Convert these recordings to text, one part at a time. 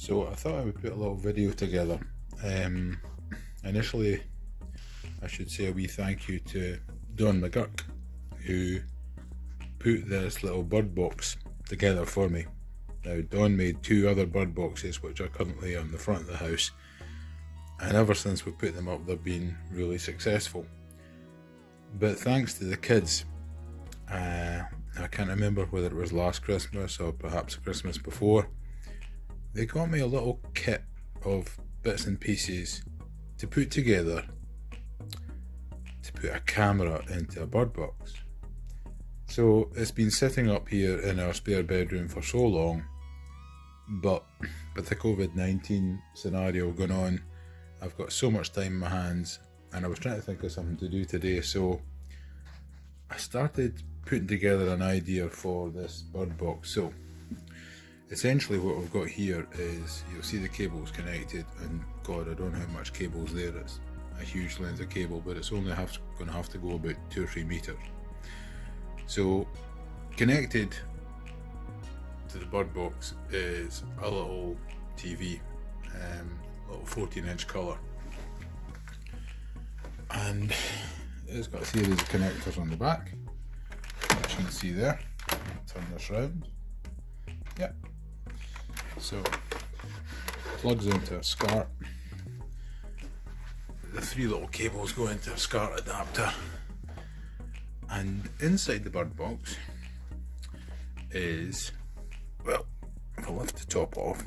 So I thought I would put a little video together. Initially, I should say a wee thank you to Don McGurk, who put this little bird box together for me. Now, Don made 2 other bird boxes which are currently on the front of the house, and ever since we put them up they've been really successful. But thanks to the kids, I can't remember whether it was last Christmas or perhaps Christmas before, they got me a little kit of bits and pieces to put together to put a camera into a bird box. So it's been sitting up here in our spare bedroom for so long, but with the COVID-19 scenario going on, I've got so much time in my hands, and I was trying to think of something to do today, so I started putting together an idea for this bird box. So essentially what we've got here is, you'll see the cables connected, and God, I don't know how much cables there is. A huge length of cable, but it's only going to have to go about 2 or 3 meters. So connected to the bird box is a little TV, little 14-inch colour, and it's got a series of connectors on the back, which you can see there. Turn this round. Yep. So plugs into a SCART. The 3 little cables go into a SCART adapter, and inside the bird box is, well, I'll lift the top off,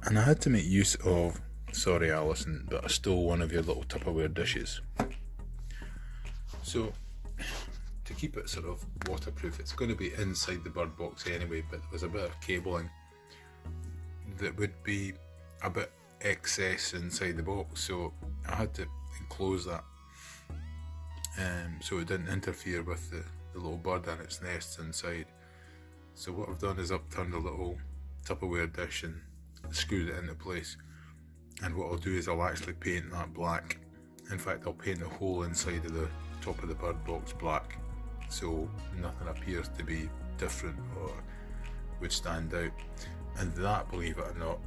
and I had to make use of, sorry Alison, but I stole one of your little Tupperware dishes. So to keep it sort of waterproof, it's going to be inside the bird box anyway, but there was a bit of cabling that would be a bit excess inside the box, so I had to enclose that so it didn't interfere with the little bird and its nests inside. So what I've done is upturned a little Tupperware dish and screwed it into place, and what I'll do is I'll actually paint that black. In fact, I'll paint the whole inside of the top of the bird box black, so nothing appears to be different or would stand out. And that, believe it or not,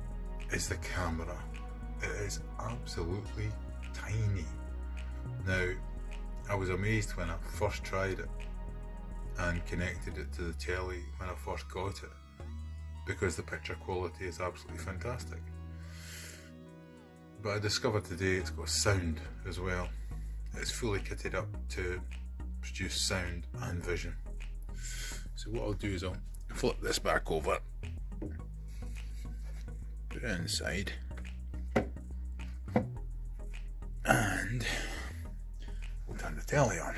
is the camera. It is absolutely tiny. Now, I was amazed when I first tried it and connected it to the telly when I first got it, because the picture quality is absolutely fantastic. But I discovered today it's got sound as well. It's fully kitted up to produce sound and vision. So what I'll do is I'll flip this back over, put it inside, and we'll turn the telly on.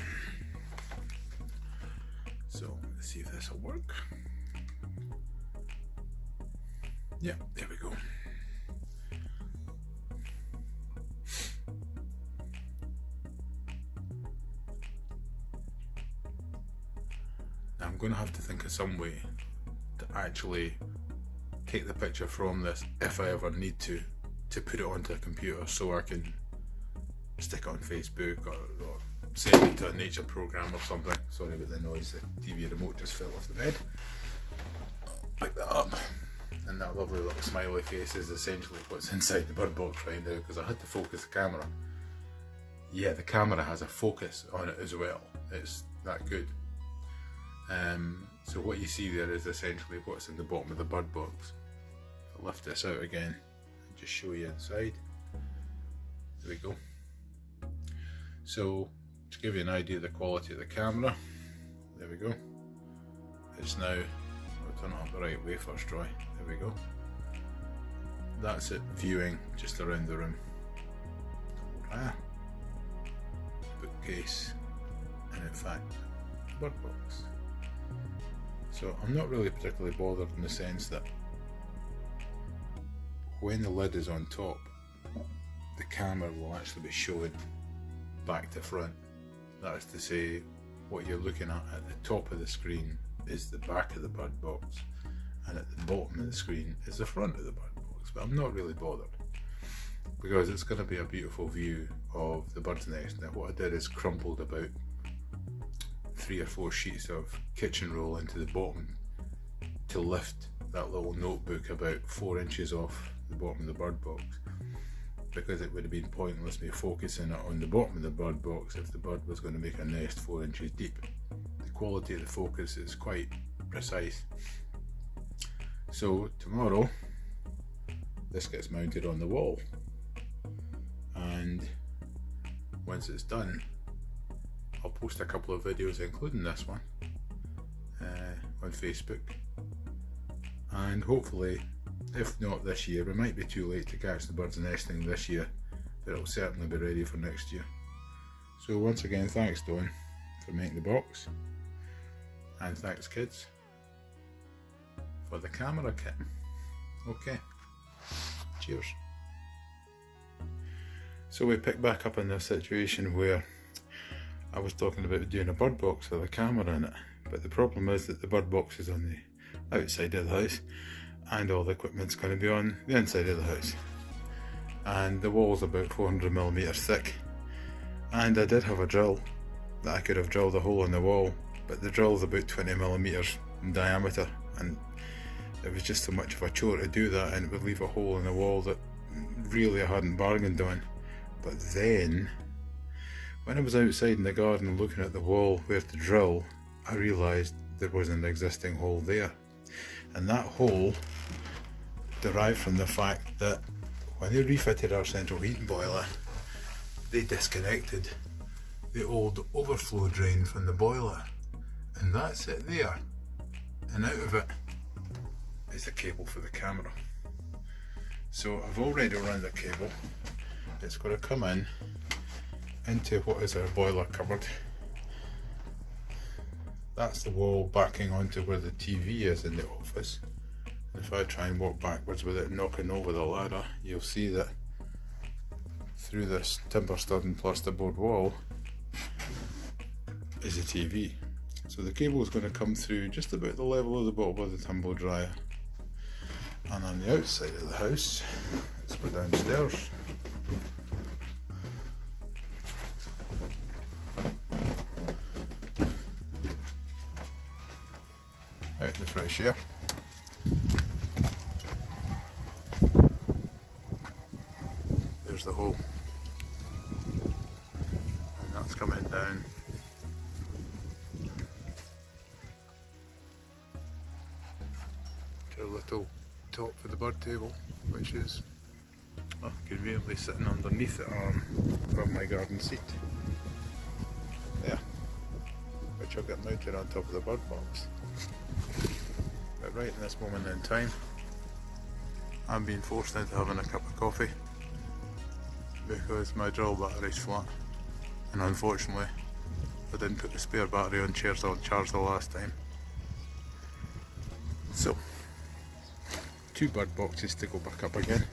So let's see if this will work. Yeah, there we go. Now I'm going to have to think of some way to actually take the picture from this, if I ever need to put it onto a computer so I can stick it on Facebook or send it to a nature program or something. Sorry about the noise, the TV remote just fell off the bed. Pick that up, and that lovely little smiley face is essentially what's inside the bird box right now, because I had to focus the camera. Yeah, the camera has a focus on it as well, it's that good. So what you see there is essentially what's in the bottom of the bird box. I'll lift this out again and just show you inside. There we go. So to give you an idea of the quality of the camera, there we go. It's now, I'll turn it up the right way first try. There we go. That's it viewing just around the room. Bookcase, and in fact, bird box. So I'm not really particularly bothered in the sense that when the lid is on top, the camera will actually be showing back to front. That is to say, what you're looking at the top of the screen is the back of the bird box, and at the bottom of the screen is the front of the bird box. But I'm not really bothered, because it's going to be a beautiful view of the bird's nest. Now what I did is crumpled about 3 or 4 sheets of kitchen roll into the bottom to lift that little notebook about 4 inches off the bottom of the bird box, because it would have been pointless me focusing it on the bottom of the bird box if the bird was going to make a nest 4 inches deep. The quality of the focus is quite precise. So tomorrow this gets mounted on the wall, and once it's done I'll post a couple of videos including this one on Facebook, and hopefully, if not this year, it might be too late to catch the birds nesting this year, but it'll certainly be ready for next year. So once again, thanks Dawn for making the box, and thanks kids for the camera kit. Okay, cheers. So we pick back up in this situation where I was talking about doing a bird box with a camera in it, but the problem is that the bird box is on the outside of the house and all the equipment's going to be on the inside of the house, and the wall's about 400mm thick, and I did have a drill that I could have drilled a hole in the wall, but the drill's about 20mm in diameter, and it was just so much of a chore to do that, and it would leave a hole in the wall that really I hadn't bargained on. But then when I was outside in the garden looking at the wall where to drill, I realised there was an existing hole there, and that hole derived from the fact that when they refitted our central heating boiler, they disconnected the old overflow drain from the boiler, and that's it there, and out of it is the cable for the camera. So I've already run the cable. It's going to come into what is our boiler cupboard. That's the wall backing onto where the TV is in the office. And if I try and walk backwards without knocking over the ladder, you'll see that through this timber stud and plasterboard wall is a TV. So the cable is going to come through just about the level of the bottom of the tumble dryer. And on the outside of the house, let's go downstairs. Out the fresh air. There's the hole, and that's coming down to a little top for the bird table, which is conveniently sitting underneath the arm of my garden seat there, which I'll get mounted on top of the bird box. But right in this moment in time, I'm being forced into having a cup of coffee because my drill battery's flat, and unfortunately I didn't put the spare battery on charge the last time. So 2 bird boxes to go back up again.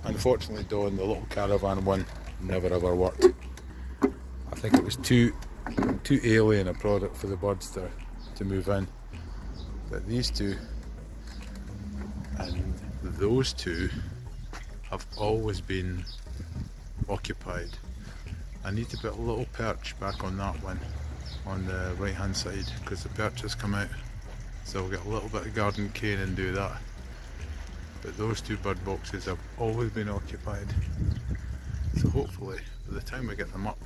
Unfortunately Dawn, the little caravan one never ever worked. I think it was too alien a product for the birds to move in. But these two and those two have always been occupied. I need to put a little perch back on that one on the right hand side because the perch has come out, so I'll get a little bit of garden cane and do that. But those 2 bird boxes have always been occupied, so hopefully by the time we get them up,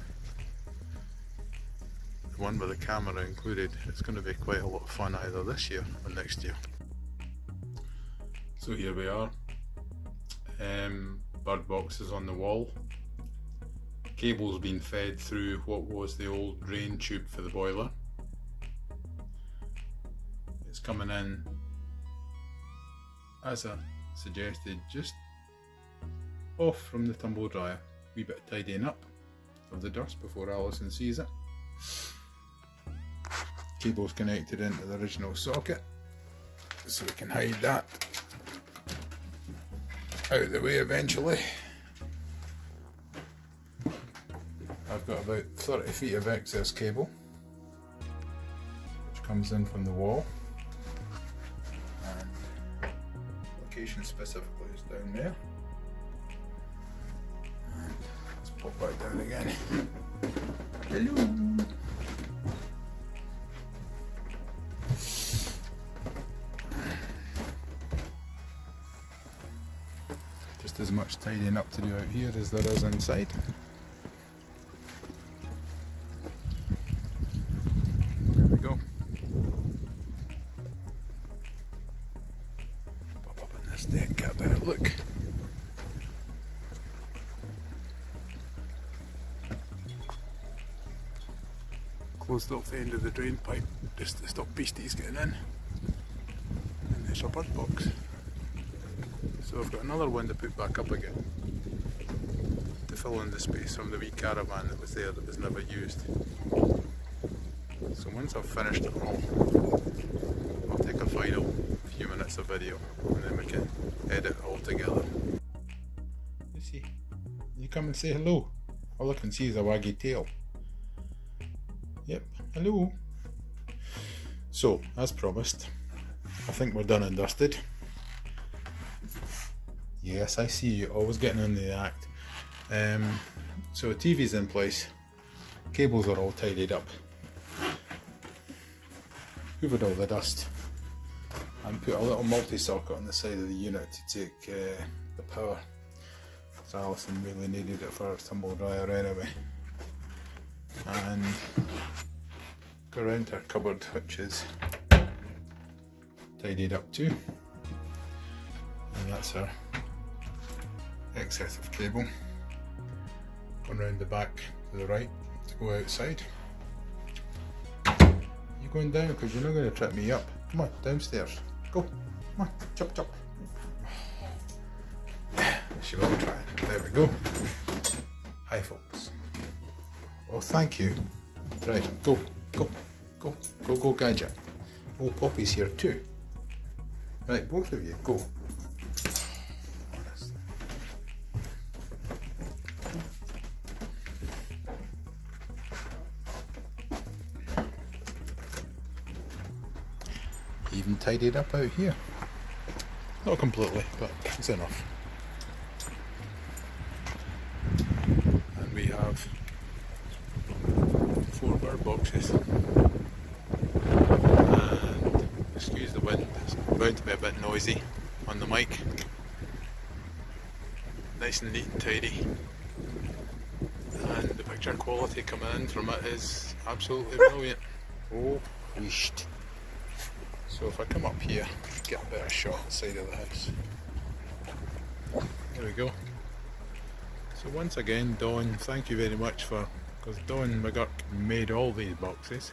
the one with the camera included, it's going to be quite a lot of fun either this year or next year. So here we are, bird boxes on the wall, cables being fed through what was the old drain tube for the boiler. It's coming in, as I suggested, just off from the tumble dryer, wee bit of tidying up of the dust before Alison sees it. Cable's connected into the original socket, so we can hide that out of the way eventually. I've got about 30 feet of excess cable which comes in from the wall, and location specifically is down there. And let's pop back down again. Hello! as much tidying up to do out here as there is inside. There we go. Pop up on this deck, get a better look. Closed off the end of the drain pipe just to stop beasties getting in. And there's a bird box. So I've got another one to put back up again to fill in the space from the wee caravan that was there that was never used. So once I've finished it all, I'll take a final few minutes of video and then we can edit it all together. Lucy, you come and say hello. All I can see is a waggy tail. Yep, hello. So, as promised, I think we're done and dusted. Yes, I see you, always getting in the act. So TV's in place, cables are all tidied up. Hoovered all the dust and put a little multi-socket on the side of the unit to take the power. So Alison really needed it for her tumble dryer anyway. And go around her cupboard, which is tidied up too. And that's our excess of cable. Going round the back to the right to go outside. You going down because you're not going to trip me up. Come on, downstairs. Go. Come on, chop chop. She will try. There we go. Hi folks. Well, thank you. Right, go, go, go, go, go, Gadget. Oh, Poppy's here too. Right, both of you, go. Even tidied up out here. Not completely, but it's enough. And we have 4 bird boxes. And excuse the wind, it's bound to be a bit noisy on the mic. Nice and neat and tidy. And the picture quality coming in from it is absolutely brilliant. Oh, wished. So if I come up here, get a better shot outside of the house. There we go. So once again, Dawn, thank you very much because Dawn McGurk made all these boxes.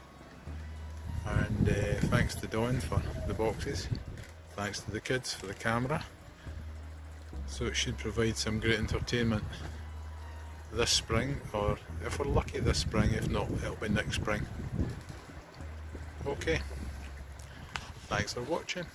And thanks to Dawn for the boxes. Thanks to the kids for the camera. So it should provide some great entertainment this spring, or if we're lucky this spring, if not, it'll be next spring. Okay. Thanks for watching.